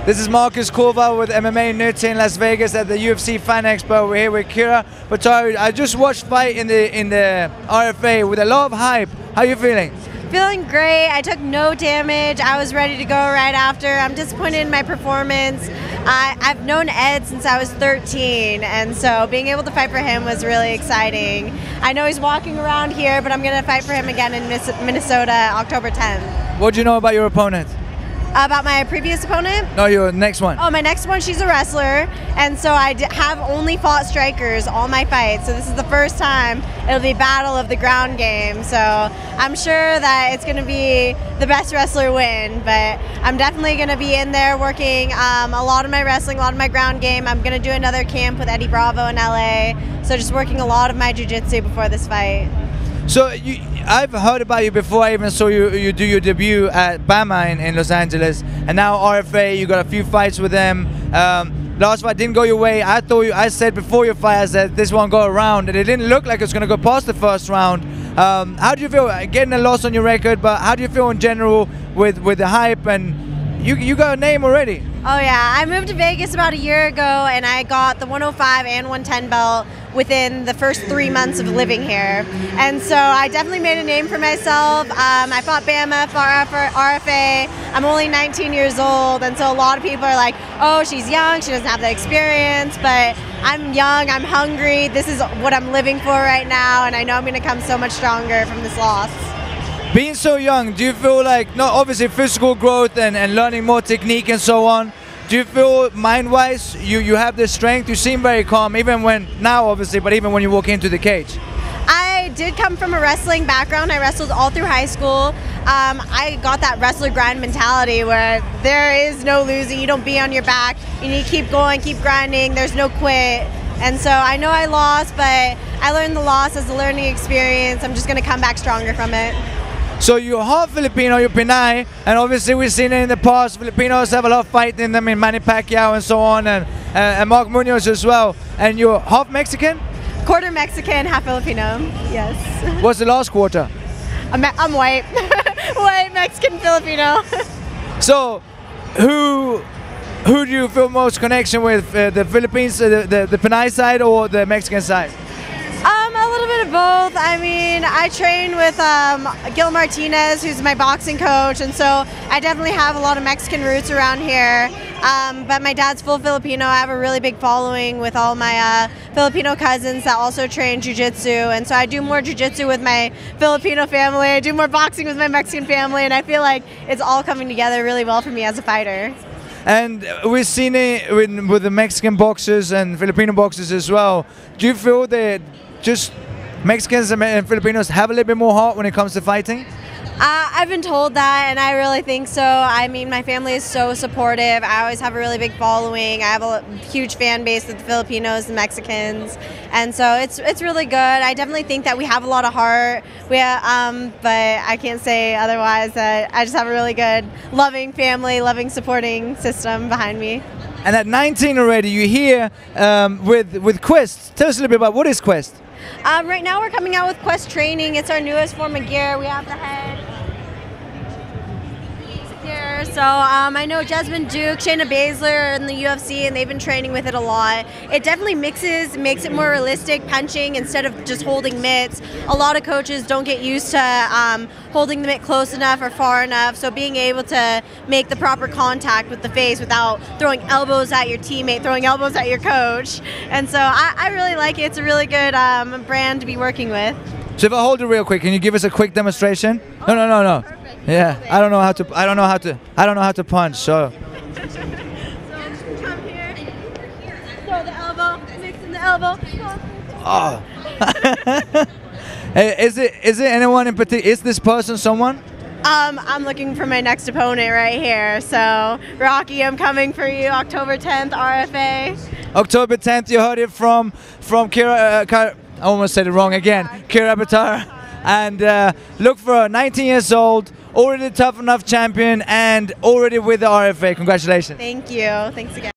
This is Marcus Corval with MMA Nutty in Las Vegas at the UFC Fan Expo. We're here with Kira Buatari. I just watched fight in the RFA with a lot of hype. How are you feeling? Feeling great. I took no damage. I was ready to go right after. I'm disappointed in my performance. I've known Ed since I was 13, and so being able to fight for him was really exciting. I know he's walking around here, but I'm going to fight for him again in Minnesota, October 10th. What do you know about your opponent? About my previous opponent? No, your next one. Oh, my next one, she's a wrestler, and so I have only fought strikers all my fights, so this is the first time it'll be battle of the ground game, so I'm sure that it's going to be the best wrestler win, but I'm definitely going to be in there working a lot of my wrestling, a lot of my ground game. I'm going to do another camp with Eddie Bravo in LA, so just working a lot of my jiu-jitsu before this fight. So I've heard about you before. I even saw you do your debut at BAMMA in Los Angeles, and now RFA. You got a few fights with them. Last fight didn't go your way. I said before your fight, I said this won't go around, and it didn't look like it was going to go past the first round. How do you feel getting a loss on your record? But how do you feel in general with the hype? And you got a name already. Oh yeah, I moved to Vegas about a year ago, and I got the 105 and 110 belt within the first 3 months of living here. And so I definitely made a name for myself. I fought BAMMA for RFA. I'm only 19 years old, and so a lot of people are like, oh, she's young, she doesn't have the experience, but I'm young, I'm hungry, this is what I'm living for right now, and I know I'm gonna come so much stronger from this loss. Being so young, do you feel like, not obviously physical growth and learning more technique and so on, do you feel mind-wise you have the strength? You seem very calm, even when, now obviously, but even when you walk into the cage. I did come from a wrestling background. I wrestled all through high school. I got that wrestler grind mentality where there is no losing, you don't be on your back, you need to keep going, keep grinding, there's no quit. And so I know I lost, but I learned the loss as a learning experience. I'm just going to come back stronger from it. So you're half Filipino, you're Pinay, and obviously we've seen it in the past. Filipinos have a lot of fight in them, in Manny Pacquiao and so on, and Mark Munoz as well. And you're half Mexican? Quarter Mexican, half Filipino, yes. What's the last quarter? I'm white. White, Mexican, Filipino. So, who do you feel most connection with? The Philippines, the Pinay side, or the Mexican side? A little bit of both. I mean, I train with Gil Martinez, who's my boxing coach, and so I definitely have a lot of Mexican roots around here. But my dad's full Filipino. I have a really big following with all my Filipino cousins that also train jiu-jitsu, and so I do more jiu-jitsu with my Filipino family. I do more boxing with my Mexican family, and I feel like it's all coming together really well for me as a fighter. And we've seen it with the Mexican boxers and Filipino boxers as well. Do you feel that just Mexicans and Filipinos have a little bit more heart when it comes to fighting? I've been told that, and I really think so. I mean, my family is so supportive. I always have a really big following. I have a huge fan base with the Filipinos and Mexicans, and so it's really good. I definitely think that we have a lot of heart. But I can't say otherwise. That I just have a really good, loving family, loving, supporting system behind me. And at 19 already, you're here with Quest. Tell us a little bit about what is Quest. Right now we're coming out with Quest Training. It's our newest form of gear. We have the head here. So I know Jessamyn Duke, Shayna Baszler are in the UFC, and they've been training with it a lot. It definitely makes it more realistic, punching instead of just holding mitts. A lot of coaches don't get used to holding the mitt close enough or far enough, so being able to make the proper contact with the face without throwing elbows at your teammate, throwing elbows at your coach. And so I really like it. It's a really good brand to be working with. So if I hold it real quick, can you give us a quick demonstration? Oh, No. Perfect. Yeah, I don't know how to punch. So. Come here. Throw the elbow. Mix in the elbow. Oh. Hey, is it anyone in particular? Is this person someone? I'm looking for my next opponent right here. So Rocky, I'm coming for you. October 10th, RFA. October 10th. You heard it from Kira. I almost said it wrong again. Kira Buatari. And look for her, 19 years old, already tough enough champion, and already with the RFA. Congratulations. Thank you. Thanks again.